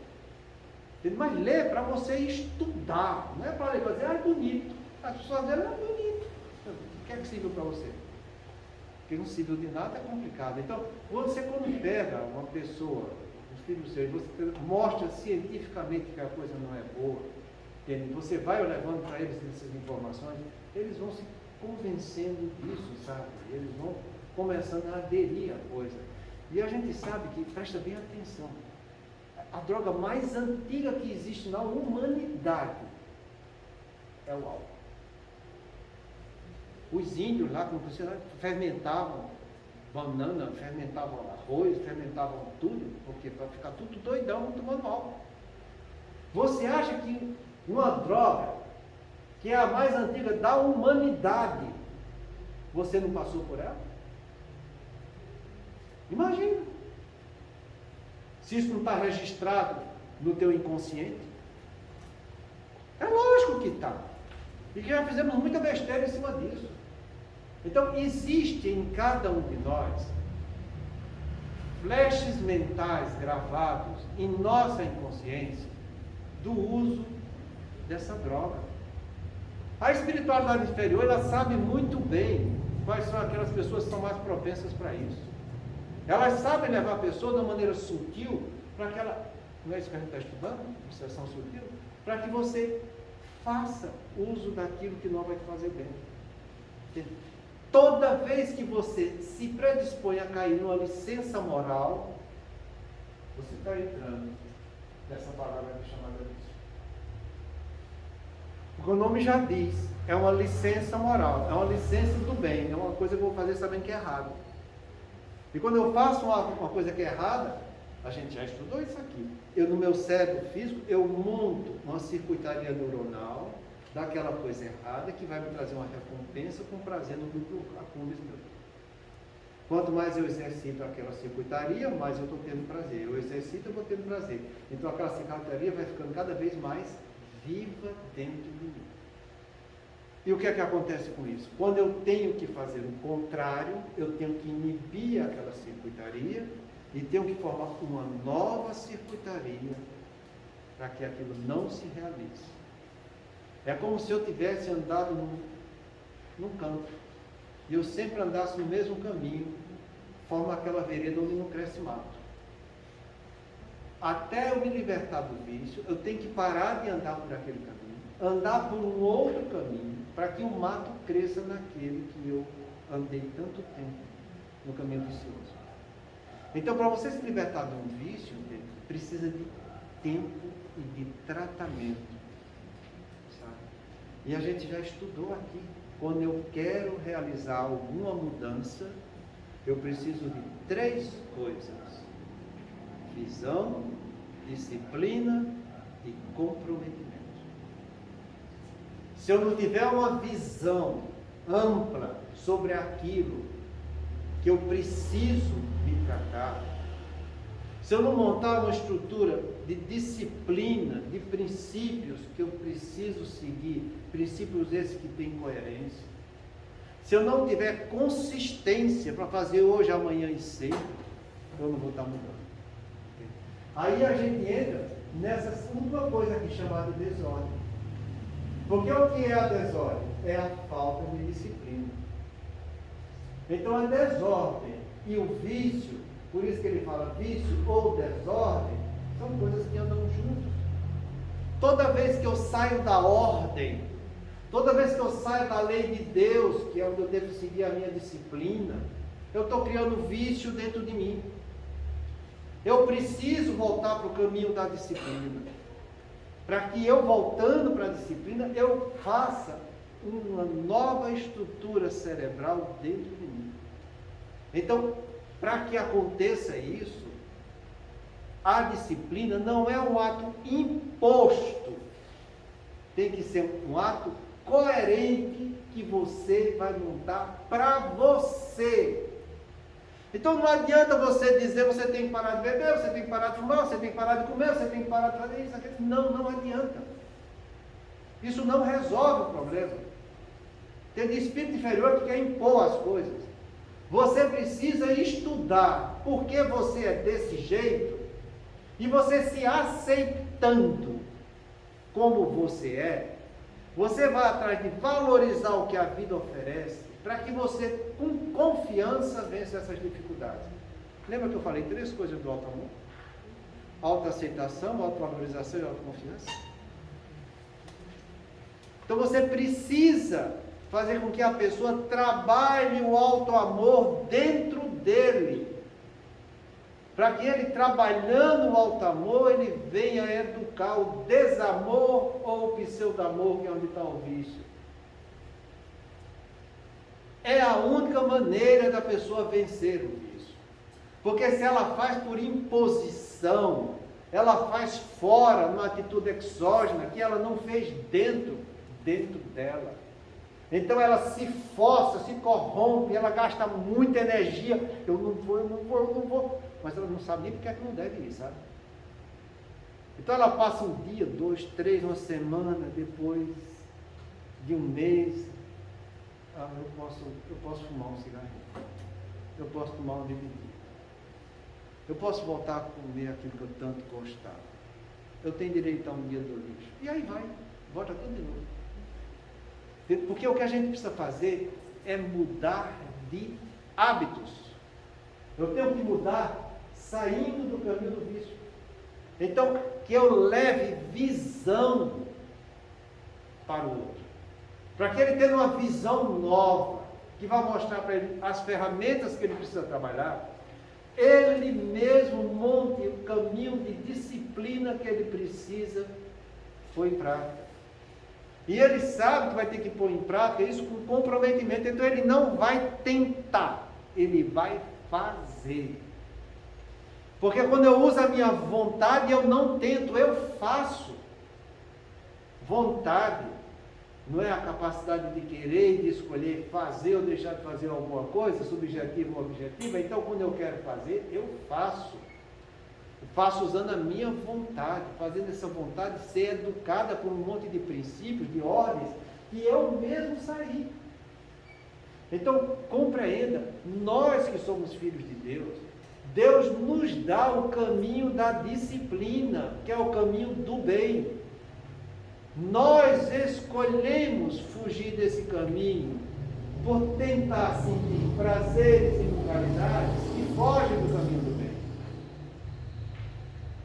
Mas lê para você estudar, não é para ler para dizer, é bonito. As pessoas dizem, é bonito. O que é que serviu para você? Porque não serviu de nada, é complicado. Então, você quando pega uma pessoa, os filhos seus, você mostra cientificamente que a coisa não é boa, entende? Você vai levando para eles essas informações, eles vão se convencendo disso, sabe? Eles vão começando a aderir à coisa. E a gente sabe que, presta bem atenção, a droga mais antiga que existe na humanidade é o álcool. Os índios lá, como você sabe, fermentavam banana, fermentavam arroz, fermentavam tudo, porque para ficar tudo doidão tomando álcool. Você acha que uma droga, que é a mais antiga da humanidade, você não passou por ela? Imagina. Se isso não está registrado no teu inconsciente. É lógico que está. E que já fizemos muita besteira em cima disso. Então, existe em cada um de nós flashes mentais gravados em nossa inconsciência do uso dessa droga. A espiritualidade inferior, ela sabe muito bem quais são aquelas pessoas que são mais propensas para isso. Elas sabem levar a pessoa de uma maneira sutil para que ela, não é isso que a gente está estudando? Obsessão sutil? Para que você faça uso daquilo que não vai te fazer bem. Entende? Toda vez que você se predispõe a cair numa licença moral, você está entrando nessa palavra chamada vício. Porque o nome já diz, é uma licença moral, é uma licença do bem, é uma coisa que eu vou fazer sabendo que é errado. E quando eu faço uma coisa que é errada, a gente já estudou isso aqui. Eu, no meu cérebro físico, eu monto uma circuitaria neuronal daquela coisa errada que vai me trazer uma recompensa com prazer no duplo acúmulo. Quanto mais eu exercito aquela circuitaria, mais eu estou tendo prazer. Eu exercito, eu vou tendo prazer. Então aquela circuitaria vai ficando cada vez mais viva dentro de mim. E o que é que acontece com isso? Quando eu tenho que fazer o contrário, eu tenho que inibir aquela circuitaria e tenho que formar uma nova circuitaria para que aquilo não se realize. É como se eu tivesse andado num campo e eu sempre andasse no mesmo caminho, forma aquela vereda onde não cresce mato. Até eu me libertar do vício, eu tenho que parar de andar por aquele caminho, andar por um outro caminho, para que o mato cresça naquele que eu andei tanto tempo no caminho vicioso. Então, para você se libertar de um vício, precisa de tempo e de tratamento. Sabe? E a gente já estudou aqui. Quando eu quero realizar alguma mudança, eu preciso de 3 coisas: visão, disciplina e comprometimento. Se eu não tiver uma visão ampla sobre aquilo que eu preciso me tratar, se eu não montar uma estrutura de disciplina, de princípios que eu preciso seguir, princípios esses que têm coerência, se eu não tiver consistência para fazer hoje, amanhã e sempre, eu não vou estar mudando. Aí a gente entra nessa última coisa aqui chamada desordem. Porque o que é a desordem? É a falta de disciplina. Então a desordem e o vício, por isso que ele fala vício ou desordem, são coisas que andam juntos. Toda vez que eu saio da ordem, toda vez que eu saio da lei de Deus, que é onde eu devo seguir a minha disciplina, eu estou criando vício dentro de mim. Eu preciso voltar para o caminho da disciplina, para que eu, voltando para a disciplina, eu faça uma nova estrutura cerebral dentro de mim. Então, para que aconteça isso, a disciplina não é um ato imposto, tem que ser um ato coerente que você vai montar para você. Então não adianta você dizer você tem que parar de beber, você tem que parar de fumar, você tem que parar de comer, você tem que parar de fazer isso, aquilo. Não adianta. Isso não resolve o problema. Tem de espírito inferior que quer impor as coisas. Você precisa estudar porque você é desse jeito e você se aceitando como você é, você vai atrás de valorizar o que a vida oferece para que você, com confiança, vença essas dificuldades. Lembra que eu falei 3 coisas do auto-amor? Autoaceitação, autovalorização e autoconfiança. Então você precisa fazer com que a pessoa trabalhe o auto-amor dentro dele, para que ele, trabalhando o alto amor, ele venha educar o desamor ou o pseudo-amor, que é onde está o vício. É a única maneira da pessoa vencer o vício. Porque se ela faz por imposição, ela faz fora, numa atitude exógena, que ela não fez dentro dela. Então ela se força, se corrompe, ela gasta muita energia. Eu não vou. Mas ela não sabe nem porque é que não deve ir, sabe? Então ela passa um dia, 2, 3, uma semana, depois de um mês. Eu posso fumar um cigarrinho. Eu posso tomar um dividido. Eu posso voltar a comer aquilo que eu tanto gostava. Eu tenho direito a um dia do lixo. E aí vai, volta tudo de novo. Porque o que a gente precisa fazer é mudar de hábitos. Eu tenho que mudar saindo do caminho do vício. Então, que eu leve visão para o outro. Para que ele tenha uma visão nova, que vai mostrar para ele as ferramentas que ele precisa trabalhar, ele mesmo monte o caminho de disciplina que ele precisa pôr em prática. E ele sabe que vai ter que pôr em prática isso com comprometimento. Então ele não vai tentar, ele vai fazer. Porque quando eu uso a minha vontade, eu não tento, eu faço. Vontade não é a capacidade de querer e de escolher fazer ou deixar de fazer alguma coisa, subjetiva ou objetiva. Então, quando eu quero fazer, eu faço. Eu faço usando a minha vontade, fazendo essa vontade ser educada por um monte de princípios, de ordens, que eu mesmo saí. Então, compreenda, nós que somos filhos de Deus, Deus nos dá o caminho da disciplina, que é o caminho do bem. Nós escolhemos fugir desse caminho por tentar sentir prazeres e vulgaridades que fogem do caminho do bem.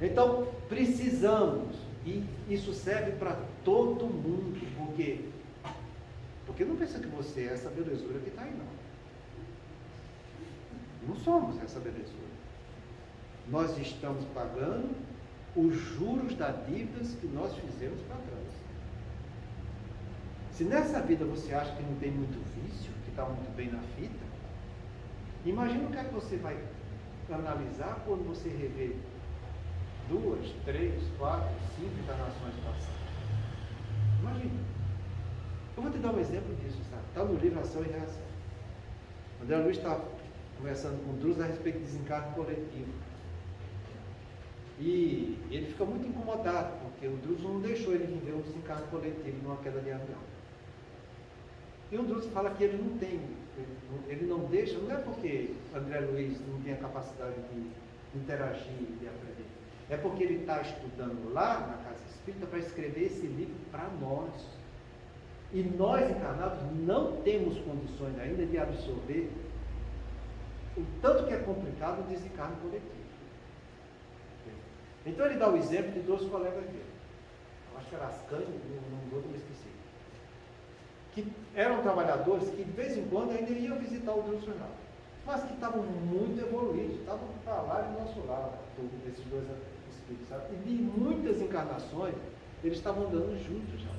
Então, precisamos, e isso serve para todo mundo, porque não pensa que você é essa belezura que está aí, não. Não somos essa belezura. Nós estamos pagando os juros das dívidas que nós fizemos para trás. Se nessa vida você acha que não tem muito vício, que está muito bem na fita, imagina o que é que você vai analisar quando você rever 2, 3, 4, 5 encarnações passadas. Imagina. Eu vou te dar um exemplo disso, sabe? Está no livro Ação e Reação. André Luiz está conversando com o Drus a respeito de desencarne coletivo. E ele fica muito incomodado, porque o Drus não deixou ele viver um desencarne coletivo numa queda de avião. E o Drus fala que ele não tem, ele não deixa, não é porque André Luiz não tem a capacidade de interagir, de aprender. É porque ele está estudando lá na Casa Espírita para escrever esse livro para nós. E nós encarnados não temos condições ainda de absorver o tanto que é complicado o desencarne coletivo. Então ele dá o exemplo de 2 colegas dele. Eu acho que era Ascanio, não me esqueci. Que eram trabalhadores que de vez em quando ainda iam visitar o Deus Final, mas que estavam muito evoluídos, estavam para lá e do nosso lado, esses 2 espíritos, sabe? E de muitas encarnações, eles estavam andando juntos já.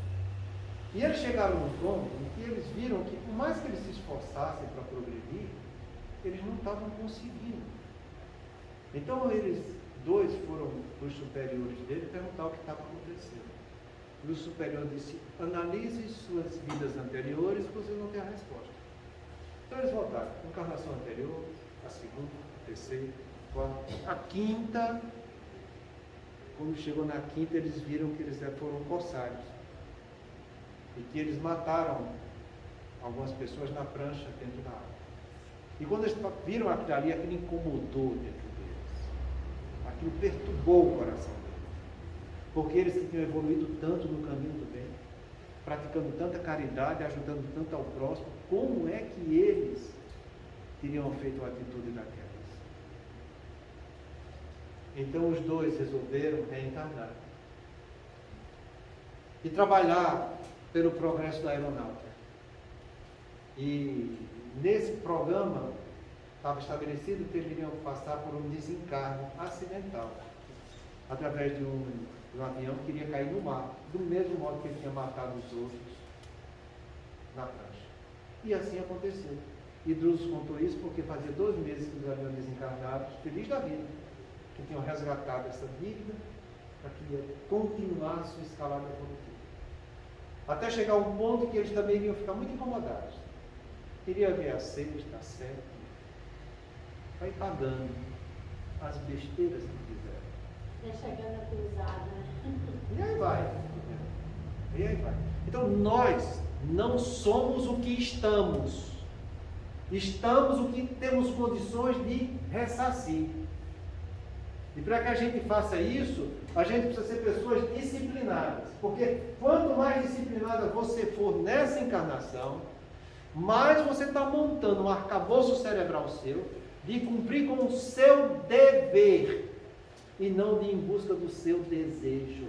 E eles chegaram num ponto em que eles viram que, por mais que eles se esforçassem para progredir, eles não estavam conseguindo. Então eles 2 foram para os superiores dele perguntar o que estava acontecendo. E o superior disse: analise suas vidas anteriores, você não tem a resposta. Então eles voltaram. Encarnação anterior, a segunda, a terceira, a quarta, a quinta. Quando chegou na quinta, eles viram que eles foram corsários. E que eles mataram algumas pessoas na prancha dentro da água. E quando eles viram aquilo ali, aquilo incomodou dentro deles. Aquilo perturbou o coração deles. Porque eles que tinham evoluído tanto no caminho do bem, praticando tanta caridade, ajudando tanto ao próximo, como é que eles teriam feito a atitude daquelas? Então os 2 resolveram reencarnar e trabalhar pelo progresso da aeronáutica. E nesse programa estava estabelecido que eles iriam passar por um desencargo acidental, através de um avião que iria cair no mar, do mesmo modo que ele tinha matado os outros na prancha. E assim aconteceu. E Drusus contou isso porque fazia 2 meses que os haviam desencarnado, feliz da vida, que tinham resgatado essa dívida para que continuasse sua escalada evolutiva. Até chegar um ponto que eles também iriam ficar muito incomodados. Queria ver a 6, a 7, vai pagando as besteiras que fizeram. Já chegando a cruzada, né? E aí vai. E aí vai. Então nós não somos o que estamos. Estamos o que temos condições de ressarcir. E para que a gente faça isso, a gente precisa ser pessoas disciplinadas. Porque quanto mais disciplinada você for nessa encarnação, mais você está montando um arcabouço cerebral seu de cumprir com o seu dever e não de ir em busca do seu desejo.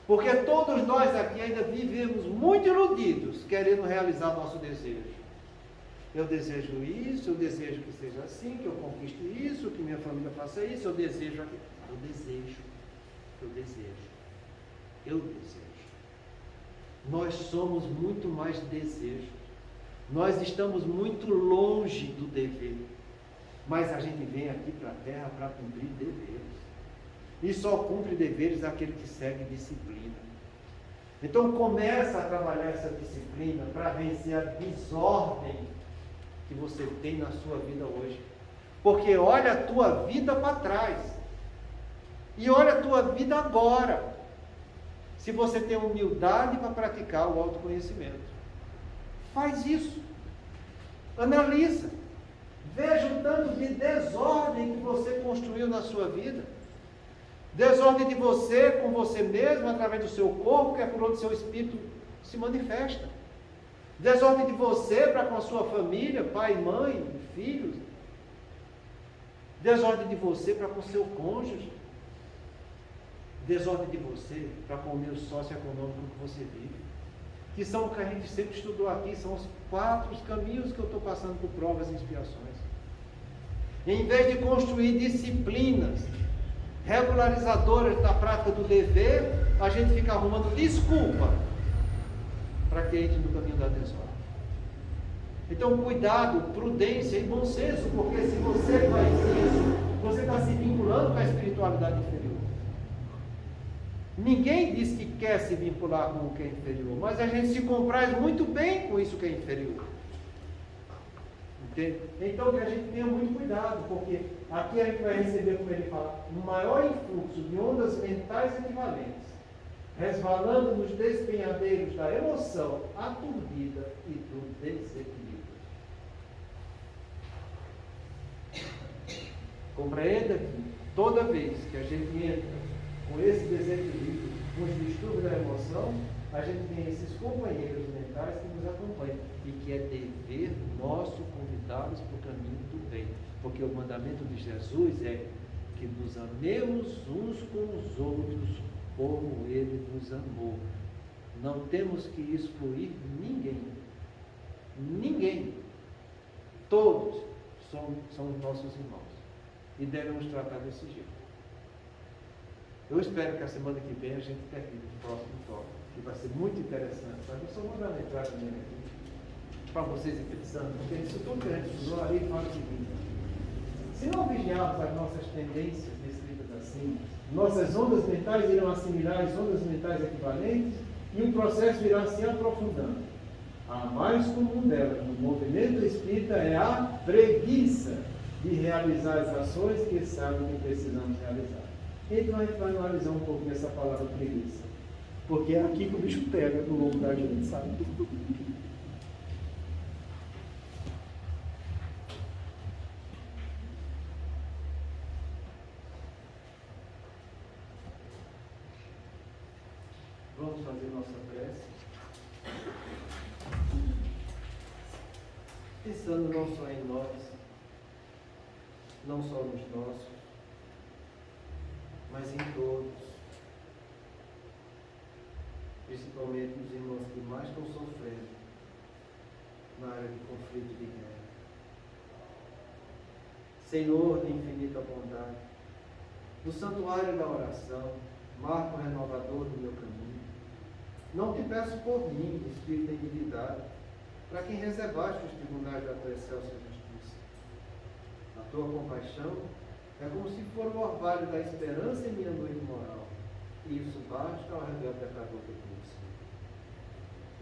Porque todos nós aqui ainda vivemos muito iludidos, querendo realizar nosso desejo. Eu desejo isso, eu desejo que seja assim, que eu conquiste isso, que minha família faça isso, eu desejo aquilo. Eu desejo. Nós somos muito mais desejo. Nós estamos muito longe do dever. Mas a gente vem aqui para a Terra para cumprir deveres. E só cumpre deveres aquele que segue disciplina. Então começa a trabalhar essa disciplina para vencer a desordem que você tem na sua vida hoje. Porque olha a tua vida para trás. E olha a tua vida agora. Se você tem humildade para praticar o autoconhecimento. Faz isso. Analisa. Veja o tanto de desordem que você construiu na sua vida. Desordem de você com você mesmo, através do seu corpo, que é por onde seu espírito se manifesta. Desordem de você para com a sua família, pai, mãe, filhos. Desordem de você para com o seu cônjuge. Desordem de você para com o meio socioeconômico que você vive. Que são o que a gente sempre estudou aqui, são os 4 caminhos que eu estou passando por provas e expiações. Em vez de construir disciplinas regularizadoras da prática do dever, a gente fica arrumando desculpa para que entre no caminho da desordem. Então, cuidado, prudência e bom senso, porque se você faz isso, você está se vinculando com a espiritualidade inferior. Ninguém diz que quer se vincular com o que é inferior, mas a gente se compraz muito bem com isso que é inferior. Entende? Então, que a gente tenha muito cuidado, porque aqui a gente vai receber, como ele fala, um maior influxo de ondas mentais equivalentes, resvalando nos despenhadeiros da emoção aturdida e do desequilíbrio. Compreenda que toda vez que a gente entra com esse desequilíbrio, com os distúrbios da emoção, a gente tem esses companheiros mentais que nos acompanham e que é dever nosso convidá-los para o caminho do bem. Porque o mandamento de Jesus é que nos amemos uns com os outros como Ele nos amou. Não temos que excluir ninguém. Ninguém. Todos são os nossos irmãos. E devemos tratar desse jeito. Eu espero que a semana que vem a gente termine o próximo tópico, que vai ser muito interessante. Mas eu só vou dar uma entrada nele aqui, para vocês ir pensando, porque isso tudo que a gente estudou ali fala o seguinte: se não vigiarmos as nossas tendências descritas assim, nossas ondas mentais irão assimilar as ondas mentais equivalentes e o processo irá se aprofundando. A mais comum delas no movimento espírita é a preguiça de realizar as ações que sabem que precisamos realizar. Então a gente vai analisar um pouco essa palavra preguiça, porque é aqui que o bicho pega no longo da gente, sabe? Vamos fazer nossa prece, pensando não só em nós, não só nos nossos, mas em todos, principalmente os irmãos que mais estão sofrendo na área de conflito e de guerra. Senhor de infinita bondade, no santuário da oração, marco renovador do meu caminho, não te peço por mim, espírito em divindade, para quem reservaste os tribunais da tua excelsa justiça. A tua compaixão é como se for o orvalho da esperança em minha noite moral, e isso basta ao redor pecador que conheço.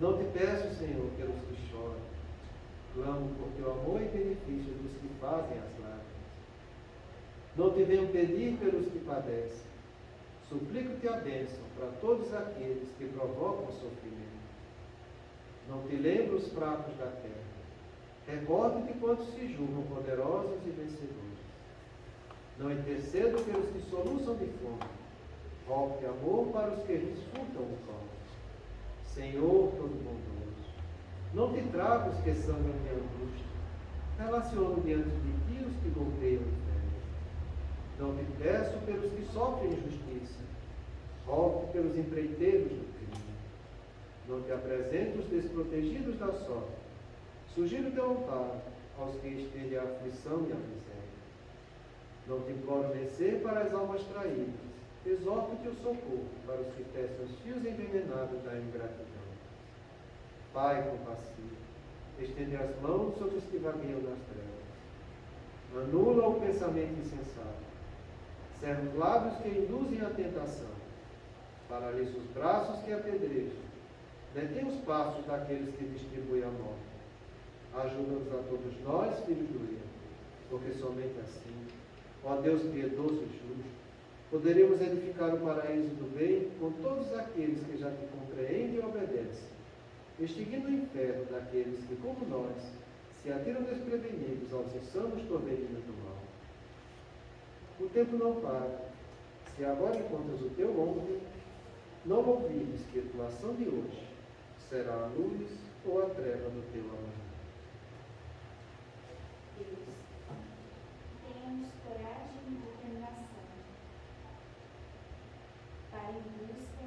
Não te peço, Senhor, pelos que choram, clamo por teu amor e benefício dos que fazem as lágrimas. Não te venho pedir pelos que padecem, suplico-te a bênção para todos aqueles que provocam sofrimento. Não te lembro os fracos da terra, recordo-te quantos se julgam poderosos e vencedores. Não intercedo pelos que soluçam de fome, rogo-te amor para os que lhes furtam o pão. Senhor todo-bondoso, não te trago os que sangram de angústia, relaciono diante de ti os que golpeiam o inferno. Não te peço pelos que sofrem injustiça, rogo pelos empreiteiros do crime. Não te apresento os desprotegidos da sorte, sugiro teu amparo aos que estendem a aflição e a miséria. Não te imploro vencer para as almas traídas, exorto-te o socorro para os que tecem os fios envenenados da ingratidão. Pai compassivo, estende as mãos sobre os que vagueiam nas trevas. Anula o pensamento insensato. Cerra os lábios que induzem à tentação. Paralisa os braços que apedrejam. Detém os passos daqueles que distribuem a morte. Ajuda-nos a todos nós, filhos do erro, porque somente assim, ó Deus piedoso e justo, poderemos edificar o paraíso do bem com todos aqueles que já te compreendem e obedecem, extinguindo o inferno daqueles que, como nós, se atiram desprevenidos aos insanos torvelinhos do mal. O tempo não para. Se agora encontras o teu ombro, não ouvides que a tua ação de hoje será a luz ou a treva do teu amanhã. Deus, tenhamos coragem e determinação para em busca